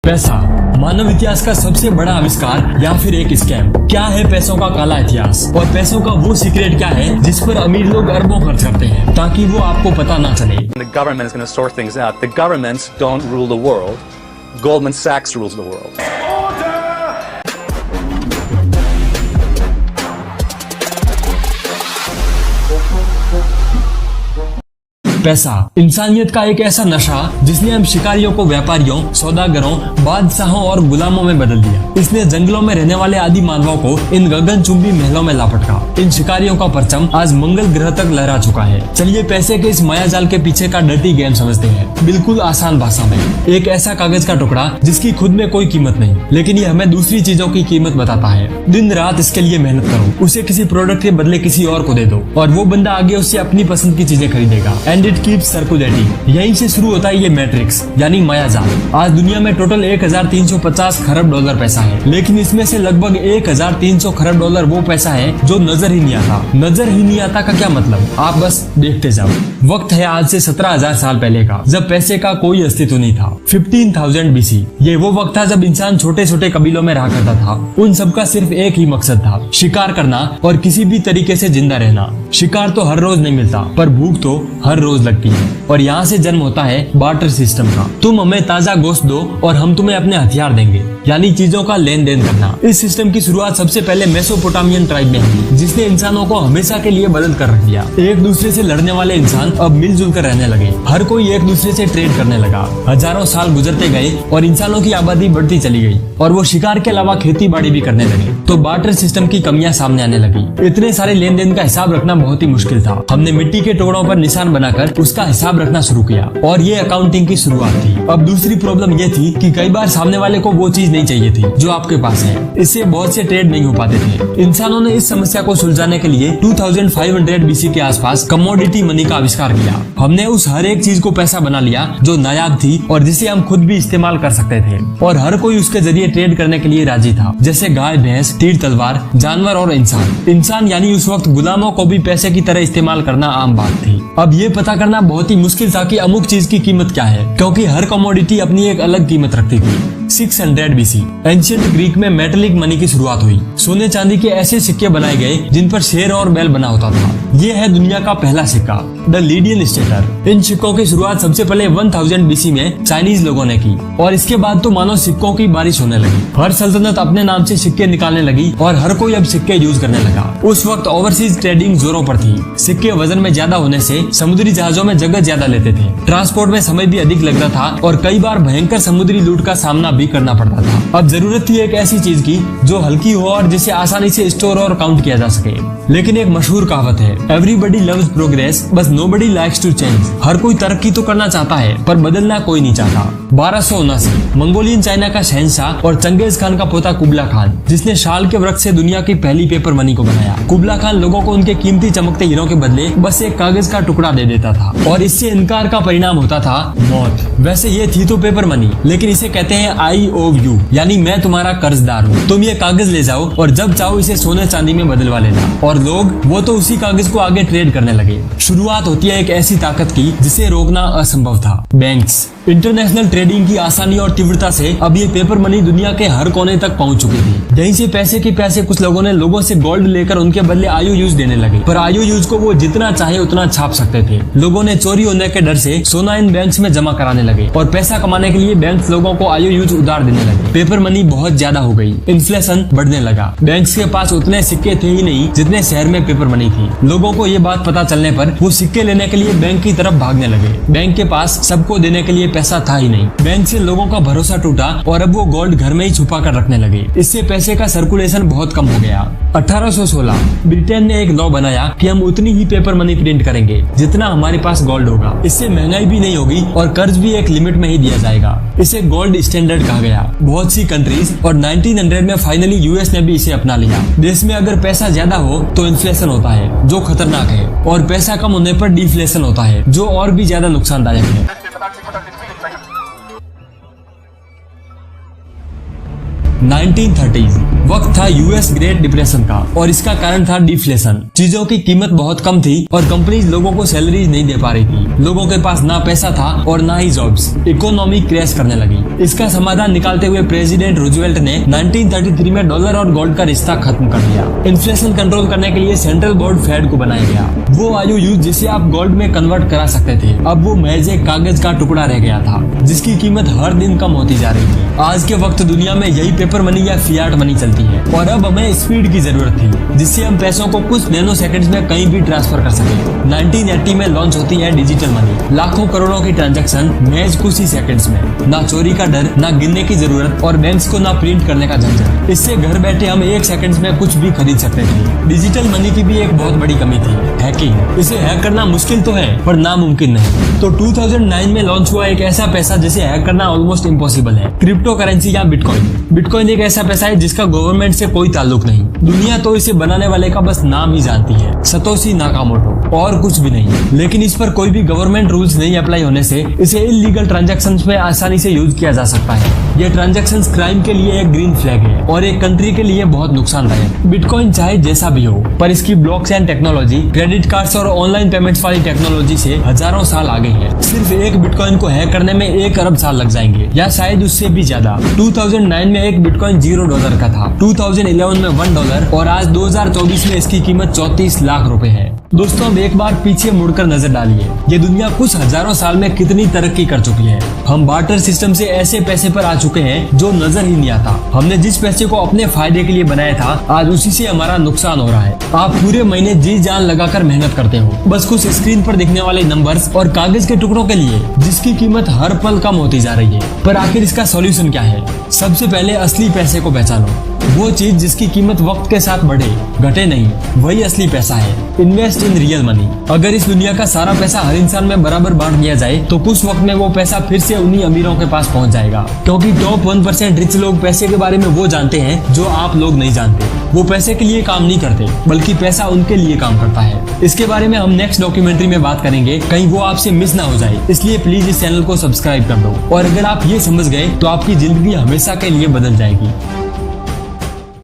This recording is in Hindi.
पैसा मानव इतिहास का सबसे बड़ा आविष्कार या फिर एक स्कैम। क्या है पैसों का काला इतिहास और पैसों का वो सीक्रेट क्या है जिस पर अमीर लोग अरबों खर्च करते हैं ताकि वो आपको पता ना चले। The government is going to sort things out. The governments don't rule the world. Goldman Sachs rules the world. पैसा इंसानियत का एक ऐसा नशा जिसने हम शिकारियों को व्यापारियों, सौदागरों, बादशाहों और गुलामों में बदल दिया। इसने जंगलों में रहने वाले आदि मानवों को इन गगनचुंबी महलों में लापटका। इन शिकारियों का परचम आज मंगल ग्रह तक लहरा चुका है। चलिए पैसे के इस मायाजाल के पीछे का डर्टी गेम समझते हैं, बिल्कुल आसान भाषा में। एक ऐसा कागज का टुकड़ा जिसकी खुद में कोई कीमत नहीं, लेकिन ये हमें दूसरी चीजों की कीमत बताता है। दिन रात इसके लिए मेहनत करो, उसे किसी प्रोडक्ट के बदले किसी और को दे दो और वो बंदा आगे उससे अपनी पसंद की चीजें खरीदेगा। And keeps circulating. यहीं से शुरू होता है ये मैट्रिक्स यानी मायाजाल। आज दुनिया में टोटल 1350 खरब डॉलर पैसा है, लेकिन इसमें से लगभग 1300 खरब डॉलर वो पैसा है जो नजर ही नहीं आता। नजर ही नहीं आता का क्या मतलब, आप बस देखते जाओ। वक्त है आज से 17,000 साल पहले का, जब पैसे का कोई अस्तित्व नहीं था। 15,000 BC। ये वो वक्त था जब इंसान छोटे छोटे कबीलों में रहा करता था। उन सबका सिर्फ एक ही मकसद था, शिकार करना और किसी भी तरीके से जिंदा रहना। शिकार तो हर रोज नहीं मिलता, पर भूख तो हर रोज लगती है। और यहाँ से जन्म होता है बार्टर सिस्टम का। तुम हमें ताजा गोश्त दो और हम तुम्हें अपने हथियार देंगे, यानी चीजों का लेन देन करना। इस सिस्टम की शुरुआत सबसे पहले मेसोपोटामियन ट्राइब में हुई, जिसने इंसानों को हमेशा के लिए बदल कर रख दिया। एक दूसरे से लड़ने वाले इंसान अब मिलजुल कर रहने लगे। हर कोई एक दूसरे से ट्रेड करने लगा। हजारों साल गुजरते गए और इंसानों की आबादी बढ़ती चली गई और वो शिकार के अलावा खेती बाड़ी भी करने लगे। तो बार्टर सिस्टम की कमियां सामने आने लगी। इतने सारे लेन देन का हिसाब रखना बहुत ही मुश्किल था। हमने मिट्टी के टुकड़ों पर निशान बनाकर उसका हिसाब रखना शुरू किया और ये अकाउंटिंग की शुरुआत थी। अब दूसरी प्रॉब्लम ये थी कि कई बार सामने वाले को वो चीज नहीं चाहिए थी जो आपके पास है। इससे बहुत से ट्रेड नहीं हो पाते थे। इंसानों ने इस समस्या को सुलझाने के लिए 2500 BC के आसपास कमोडिटी मनी का आविष्कार किया। हमने उस हर एक चीज को पैसा बना लिया जो नायाब थी और जिसे हम खुद भी इस्तेमाल कर सकते थे, और हर कोई उसके जरिए ट्रेड करने के लिए राजी था, जैसे गाय, भैंस, तीर तलवार, जानवर और इंसान यानी उस वक्त गुलामों को भी पैसे की तरह इस्तेमाल करना आम बात थी। अब ये पता करना बहुत ही मुश्किल था कि अमुक चीज की कीमत क्या है, क्योंकि हर कमोडिटी अपनी एक अलग कीमत रखती थी। 600 BC एंशिएंट ग्रीक में मेटेलिक मनी की शुरुआत हुई। सोने चांदी के ऐसे सिक्के बनाए गए जिन पर शेर और बैल बना होता था। ये है दुनिया का पहला सिक्का, द लीडियन स्टेटर। इन सिक्कों की शुरुआत सबसे पहले 1000 BC में चाइनीज लोगों ने की और इसके बाद तो मानो सिक्कों की बारिश होने लगी। हर सल्तनत अपने नाम से सिक्के निकालने लगी और हर कोई अब सिक्के यूज करने लगा। उस वक्त ओवरसीज ट्रेडिंग जोरों पर थी। सिक्के वजन में ज्यादा होने से समुद्री जहाजों में जगह ज्यादा लेते थे। ट्रांसपोर्ट में समय भी अधिक लगता था और कई बार भयंकर समुद्री लूट का सामना भी करना पड़ता था। अब जरूरत थी एक ऐसी चीज की जो हल्की हो और जिसे आसानी से स्टोर और काउंट किया जा सके। लेकिन एक मशहूर कहावत है, एवरीबडी लव्स प्रोग्रेस बस नोबडी लाइक्स टू चेंज। हर कोई तरक्की तो करना चाहता है पर बदलना कोई नहीं चाहता। 1279 मंगोलियन चाइना का शहंशाह और चंगेज खान का पोता कुबला खान, जिसने शाल के वृक्ष से दुनिया की पहली पेपर मनी को बनाया। कुबला खान लोगों को उनके कीमती चमकते हीरों के बदले बस एक कागज का टुकड़ा दे देता था और इससे इनकार का परिणाम होता था मौत। वैसे ये थी तो पेपर मनी, लेकिन इसे कहते हैं IOU, यानी मैं तुम्हारा कर्जदार हूँ। तुम ये कागज ले जाओ और जब चाहो इसे सोने चांदी में बदलवा लेना। और लोग वो तो उसी कागज को आगे ट्रेड करने लगे। शुरुआत होती है एक ऐसी ताकत की जिसे रोकना असंभव था, बैंक्स। इंटरनेशनल ट्रेडिंग की आसानी और तीव्रता से अब ये पेपर मनी दुनिया के हर कोने तक पहुंच चुकी थी। यहीं से पैसे के प्यासे कुछ लोगों ने लोगों से गोल्ड लेकर उनके बदले IOUs देने लगे, पर IOUs को वो जितना चाहे उतना छाप सकते थे। लोगों ने चोरी होने के डर से सोना इन बैंक्स में जमा कराने लगे और पैसा कमाने के लिए बैंक्स लोगों को IOUs उधार देने लगे। पेपर मनी बहुत ज्यादा हो गई, इन्फ्लेशन बढ़ने लगा। बैंक्स के पास उतने सिक्के थे ही नहीं जितने शहर में पेपर मनी थी। लोगों को ये बात पता चलने पर वो सिक्के लेने के लिए बैंक की तरफ भागने लगे। बैंक के पास सबको देने के लिए पैसा था ही नहीं। बैंक से लोगों का भरोसा टूटा और अब वो गोल्ड घर में ही छुपा कर रखने लगे। इससे पैसे का सर्कुलेशन बहुत कम हो गया। 1816 ब्रिटेन ने एक लॉ बनाया कि हम उतनी ही पेपर मनी प्रिंट करेंगे जितना हमारे पास गोल्ड होगा। इससे महंगाई भी नहीं होगी और कर्ज भी एक लिमिट में ही दिया जाएगा। इसे गोल्ड स्टैंडर्ड कहा गया। बहुत सी कंट्रीज और 1900 में फाइनली US ने भी इसे अपना लिया। देश में अगर पैसा ज्यादा हो तो इन्फ्लेशन होता है जो खतरनाक है, और पैसा कम होने पर डिफ्लेशन होता है जो और भी ज्यादा नुकसानदायक है। 1930s वक्त था यूएस ग्रेट डिप्रेशन का और इसका कारण था डिफ्लेशन। चीजों की कीमत बहुत कम थी और कंपनीज लोगों को सैलरीज नहीं दे पा रही थी। लोगों के पास ना पैसा था और ना ही जॉब्स। इकोनॉमी क्रैश करने लगी। इसका समाधान निकालते हुए प्रेसिडेंट रूजवेल्ट ने 1933 में डॉलर और गोल्ड का रिश्ता खत्म कर दिया। इन्फ्लेशन कंट्रोल करने के लिए सेंट्रल बोर्ड फेड को बनाया गया। वो वायु यूज जिसे आप गोल्ड में कन्वर्ट करा सकते थे, अब वो महज एक कागज का टुकड़ा रह गया था जिसकी कीमत हर दिन कम होती जा रही थी। आज के वक्त दुनिया में यही पेपर मनी या फियाट मनी चलती है और अब हमें स्पीड की जरूरत थी जिससे हम पैसों को कुछ नैनो सेकंड्स में कहीं भी ट्रांसफर कर सके। 1980 में लॉन्च होती है डिजिटल मनी। लाखों करोड़ों की ट्रांजैक्शन महज कुछ ही सेकंड्स में। ना चोरी का डर, ना गिनने की जरूरत और बैंक्स को ना प्रिंट करने का झंझट। इससे घर बैठे हम 1 सेकंड में कुछ भी खरीद सकते थे। डिजिटल मनी की भी एक बहुत बड़ी कमी थी, हैकिंग। इसे हैक करना मुश्किल तो है पर नामुमकिन नहीं। तो 2009 में लॉन्च हुआ एक ऐसा पैसा जिसे हैक करना ऑलमोस्ट इम्पॉसिबल है, क्रिप्टो करेंसी या बिटकॉइन। बिटकॉइन एक ऐसा पैसा है जिसका गवर्नमेंट से कोई ताल्लुक नहीं। दुनिया तो इसे बनाने वाले का बस नाम ही जानती है, सतोशी नाकामोटो, और कुछ भी नहीं। लेकिन इस पर कोई भी गवर्नमेंट रूल्स नहीं अप्लाई होने से इसे इलीगल ट्रांजैक्शंस में आसानी से यूज किया जा सकता है। ये ट्रांजैक्शंस क्राइम के लिए एक ग्रीन फ्लैग है और एक कंट्री के लिए बहुत नुकसानदायक। बिटकॉइन चाहे जैसा भी हो, पर इसकी ब्लॉकचेन टेक्नोलॉजी, क्रेडिट कार्ड्स और ऑनलाइन पेमेंट्स वाली टेक्नोलॉजी से हजारों साल आगे है। सिर्फ एक बिटकॉइन को हैक करने में 1 अरब साल लग जाएंगे या शायद उससे भी ज्यादा। 2009 में एक बिटकॉइन $0 का था, 2011 में $1 और आज 2024 में इसकी कीमत 34 लाख रुपए है। दोस्तों, अब एक बार पीछे मुड़कर नजर डालिए, ये दुनिया कुछ हजारों साल में कितनी तरक्की कर चुकी है। हम बार्टर सिस्टम से ऐसे पैसे पर आ चुके हैं जो नजर ही नहीं आता। हमने जिस पैसे को अपने फायदे के लिए बनाया था, आज उसी से हमारा नुकसान हो रहा है। आप पूरे महीने जी जान लगाकर मेहनत करते हो बस कुछ स्क्रीन पर दिखने वाले नंबर्स और कागज के टुकड़ों के लिए, जिसकी कीमत हर पल कम होती जा रही है। पर आखिर इसका सॉल्यूशन क्या है? सबसे पहले असली पैसे को पहचानो। वो चीज जिसकी कीमत वक्त के साथ बढ़े, घटे नहीं, वही असली पैसा है। Invest in real money. अगर इस दुनिया का सारा पैसा हर इंसान में बराबर बांट दिया जाए तो कुछ वक्त में वो पैसा फिर से उन्हीं अमीरों के पास पहुंच जाएगा। क्योंकि टॉप 1% रिच लोग पैसे के बारे में वो जानते हैं जो आप लोग नहीं जानते। वो पैसे के लिए काम नहीं करते, बल्कि पैसा उनके लिए काम करता है। इसके बारे में हम नेक्स्ट डॉक्यूमेंट्री में बात करेंगे, कहीं वो आपसे मिस ना हो जाए। इसलिए प्लीज इस चैनल को सब्सक्राइब कर दो और अगर आप ये समझ गए तो आपकी जिंदगी हमेशा के लिए बदल जाएगी।